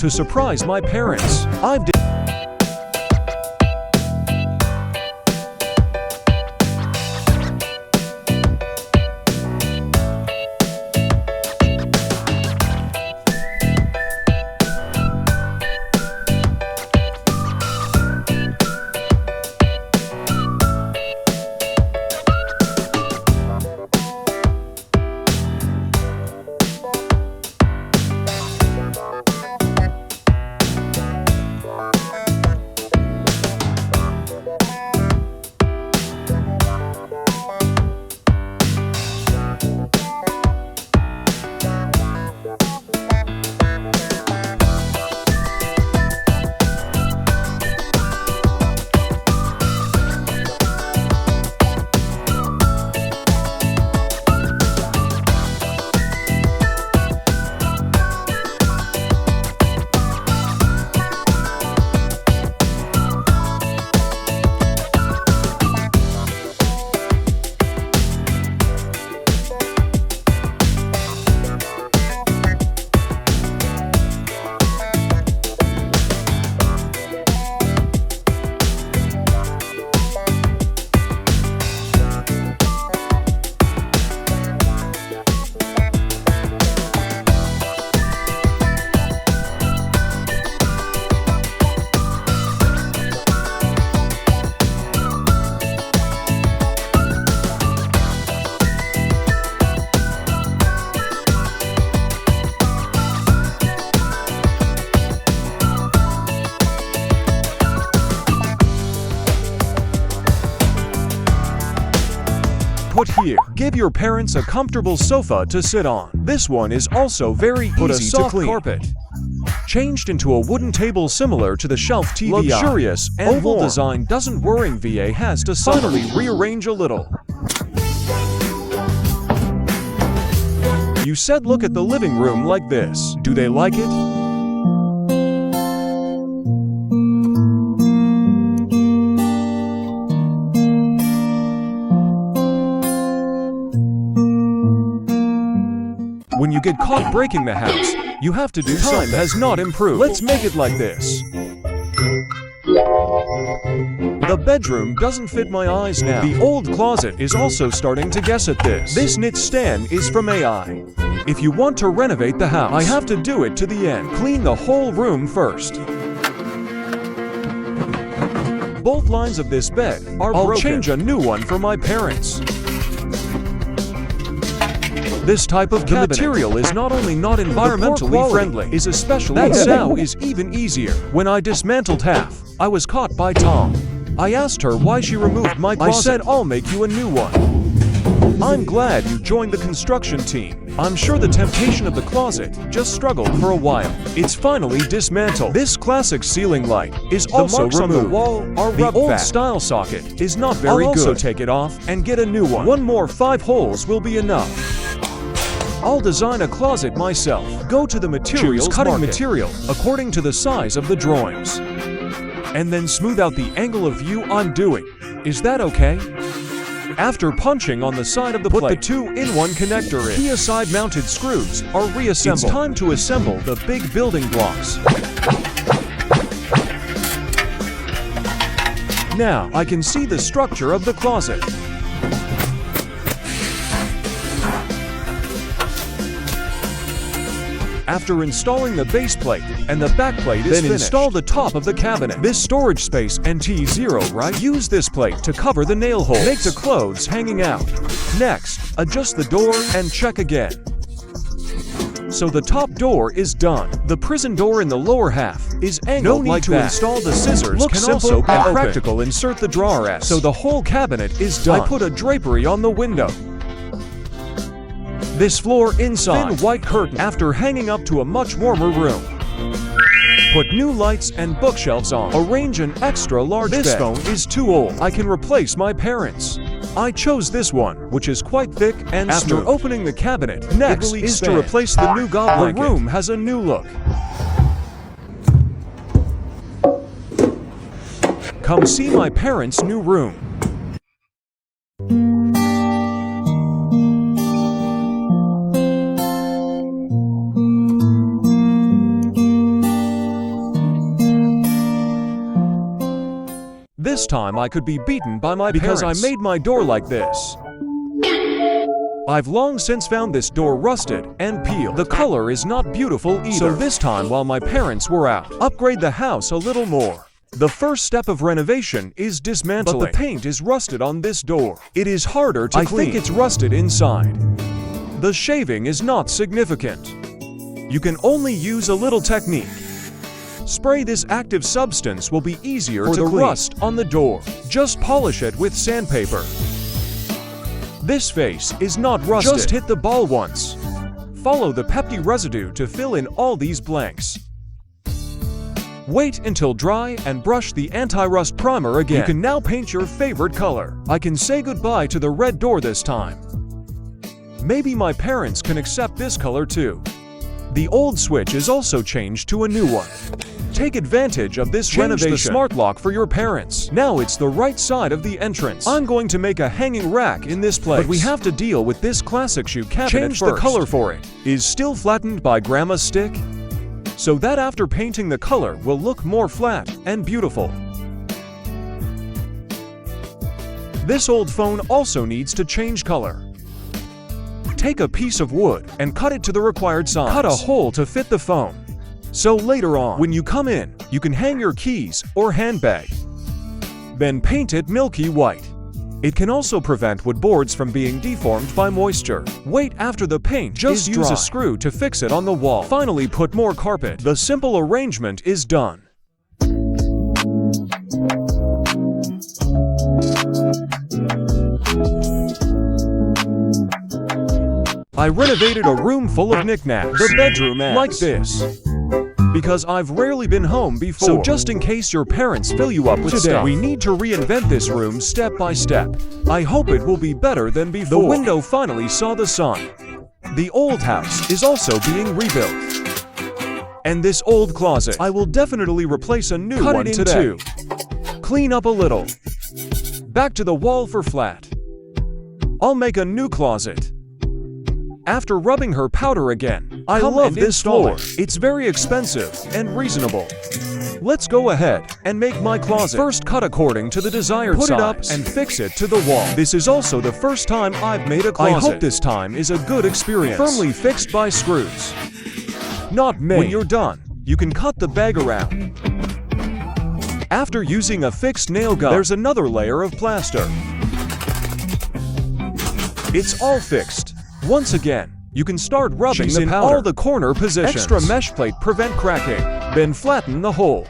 to surprise my parents. I've put here. Give your parents a comfortable sofa to sit on. This one is also very easy to clean. Carpet. Changed into a wooden table similar to the shelf TVI. Luxurious and oval design doesn't worry. VA has to subtly rearrange a little. You said look at the living room like this. Do they like it? When you get caught breaking the house, you have to do something. Time has not improved. Let's make it like this. The bedroom doesn't fit my eyes now. The old closet is also starting to guess at this. This knit stand is from AI. If you want to renovate the house, I have to do it to the end. Clean the whole room first. Both lines of this bed are broken. I'll change a new one for my parents. This type of cabinet material is not only not environmentally friendly, is especially that now is even easier. When I dismantled half, I was caught by Tom. I asked her why she removed my closet. I said I'll make you a new one. I'm glad you joined the construction team. I'm sure the temptation of the closet just struggled for a while. It's finally dismantled. This classic ceiling light is also removed. On the wall are the old style socket is not very good. I'll also take it off and get a new one. One more 5 holes will be enough. I'll design a closet myself. Go to the materials cutting material according to the size of the drawings. And then smooth out the angle of view I'm doing. Is that okay? After punching on the side of the plate, put the 2-in-1 connector in. Key side-mounted screws are reassembled. It's time to assemble the big building blocks. Now I can see the structure of the closet. After installing the base plate and the back plate is finished, install the top of the cabinet. This storage space and T0, right? Use this plate to cover the nail holes. Make the clothes hanging out. Next, adjust the door and check again. So the top door is done. The prison door in the lower half is angled like that. No need to install the scissors. Look can also be practical. Insert the drawer S. So the whole cabinet is done. I put a drapery on the window. This floor inside, thin white curtain after hanging up to a much warmer room. Put new lights and bookshelves on. Arrange an extra large bed. This phone is too old. I can replace my parents'. I chose this one, which is quite thick and smooth. After opening the cabinet, next is to replace the new blanket. The room has a new look. Come see my parents' new room. this time I could be beaten by my parents because I made my door like this. I've long since found this door rusted and peeled. The color is not beautiful either. So this time, while my parents were out, upgrade the house a little more. The first step of renovation is dismantling. But the paint is rusted on this door. It is harder to clean. I think it's rusted inside. The shaving is not significant. You can only use a little technique. Spray this active substance will be easier to clean. For the rust on the door, just polish it with sandpaper. This face is not rusted. Just hit the ball once. Follow the pepty residue to fill in all these blanks. Wait until dry and brush the anti-rust primer again. You can now paint your favorite color. I can say goodbye to the red door this time. Maybe my parents can accept this color too. The old switch is also changed to a new one. Take advantage of this renovation. Change the smart lock for your parents. Now it's the right side of the entrance. I'm going to make a hanging rack in this place. But we have to deal with this classic shoe cabinet first. Change the color for it. Is still flattened by grandma's stick, so that after painting the color will look more flat and beautiful. This old phone also needs to change color. Take a piece of wood and cut it to the required size. Cut a hole to fit the phone. So later on, when you come in, you can hang your keys or handbag. Then paint it milky white. It can also prevent wood boards from being deformed by moisture. Wait after the paint just use a screw to fix it on the wall. Finally, put more carpet. The simple arrangement is done. I renovated a room full of knickknacks. The bedroom ends like this, because I've rarely been home before. So just in case your parents fill you up with stuff, we need to reinvent this room step by step. I hope it will be better than before. The window finally saw the sun. The old house is also being rebuilt. And this old closet, I will definitely replace a new one today. Clean up a little. Back to the wall for flat. I'll make a new closet. After rubbing her powder again, I love this floor. It's very expensive and reasonable. Let's go ahead and make my closet. First, cut according to the desired size. Put it up and fix it to the wall. This is also the first time I've made a closet. I hope this time is a good experience. Firmly fixed by screws. Not made. When you're done, you can cut the bag around. After using a fixed nail gun, there's another layer of plaster. It's all fixed. Once again, you can start rubbing the powder. All the corner positions. Extra mesh plate prevent cracking. Then flatten the hole.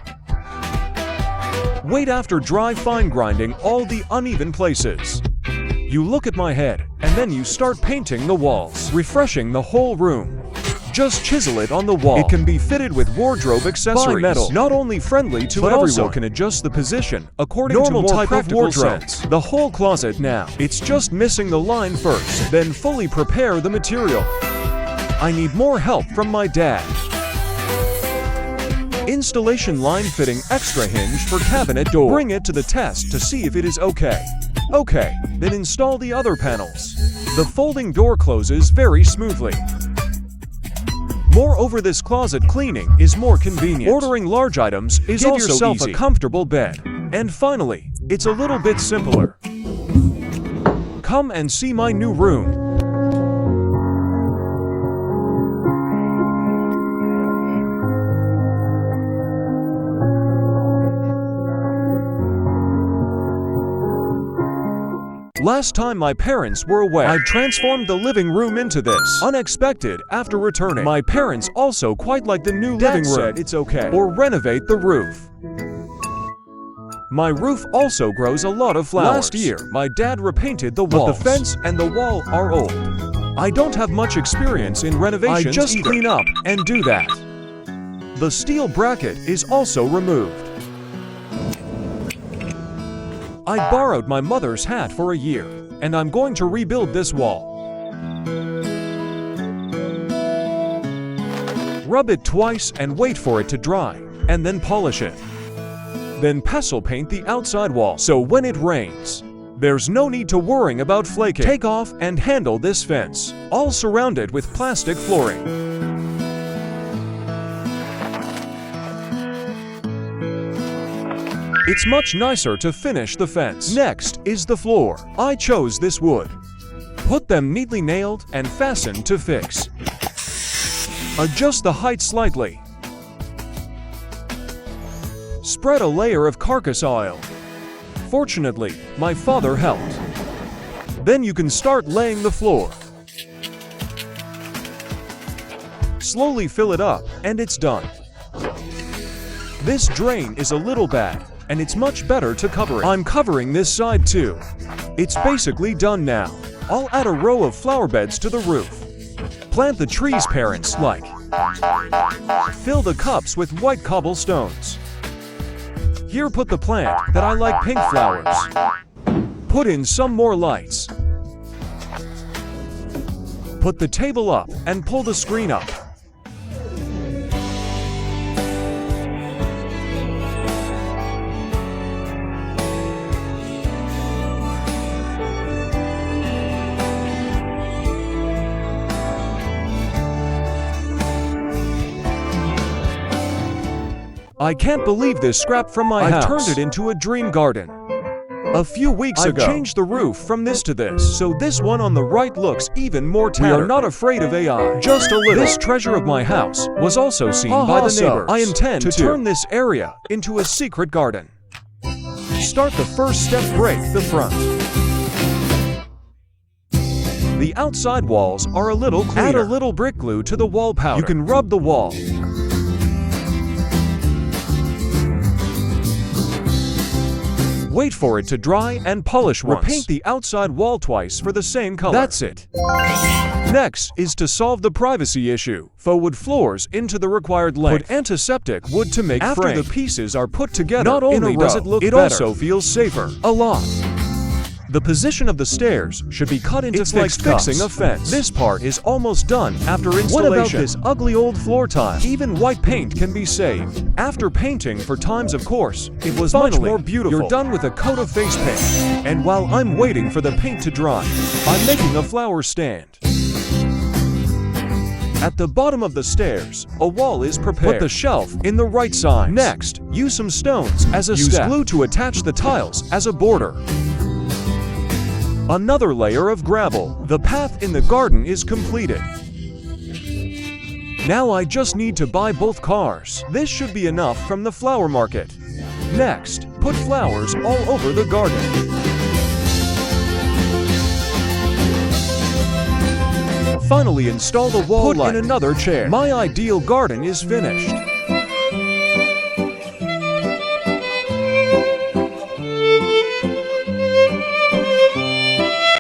Wait after dry fine grinding all the uneven places. You look at my head, and then you start painting the walls, refreshing the whole room. Just chisel it on the wall. It can be fitted with wardrobe accessories. By metal, not only friendly to everyone, also can adjust the position according to more type of wardrobes. The whole closet now. It's just missing the line first. Then fully prepare the material. I need more help from my dad. Installation line fitting extra hinge for cabinet door. Bring it to the test to see if it is okay. Okay, then install the other panels. The folding door closes very smoothly. Moreover, this closet cleaning is more convenient. Ordering large items is also yourself easy. A comfortable bed. And finally, it's a little bit simpler. Come and see my new room. Last time my parents were away, I transformed the living room into this. Unexpected after returning. My parents also quite like the new living room. Said it's okay. Or renovate the roof. My roof also grows a lot of flowers. Last year, my dad repainted the walls. But the fence and the wall are old. I don't have much experience in renovations. I just clean up and do that. The steel bracket is also removed. I borrowed my mother's hat for a year, and I'm going to rebuild this wall. Rub it twice and wait for it to dry, and then polish it. Then pestle paint the outside wall, so when it rains, there's no need to worrying about flaking. Take off and handle this fence, all surrounded with plastic flooring. It's much nicer to finish the fence. Next is the floor. I chose this wood. Put them neatly nailed and fastened to fix. Adjust the height slightly. Spread a layer of carcass oil. Fortunately, my father helped. Then you can start laying the floor. Slowly fill it up, and it's done. This drain is a little bad, and it's much better to cover it. I'm covering this side too. It's basically done now. I'll add a row of flower beds to the roof. Plant the trees parents like. Fill the cups with white cobblestones. Here put the plant that I like pink flowers. Put in some more lights. Put the table up and pull the screen up. I can't believe this scrap from my house. I turned it into a dream garden. A few weeks ago, I changed the roof from this to this, so this one on the right looks even more tattered. We are not afraid of AI, just a little. This treasure of my house was also seen by the neighbors. I intend to turn this area into a secret garden. Start the first step, break the front. The outside walls are a little cleaner. Add a little brick glue to the wall powder. You can rub the wall. Wait for it to dry and polish once. Repaint the outside wall twice for the same color. That's it. Next is to solve the privacy issue. Faux wood floors into the required length. Put antiseptic wood to make frame. After the pieces are put together, not only does it look better, it also feels safer. A lot. The position of the stairs should be cut into fixed cups. Fixing a fence. This part is almost done after installation. What about this ugly old floor tile? Even white paint can be saved. After painting for times, of course, it was much more beautiful. You're done with a coat of face paint. And while I'm waiting for the paint to dry, I'm making a flower stand. At the bottom of the stairs, a wall is prepared. Put the shelf in the right side. Next, use some stones as a step. Use glue to attach the tiles as a border. Another layer of gravel. The path in the garden is completed. Now I just need to buy both cars. This should be enough from the flower market. Next, put flowers all over the garden. Finally install the wall light. Put in another chair. My ideal garden is finished.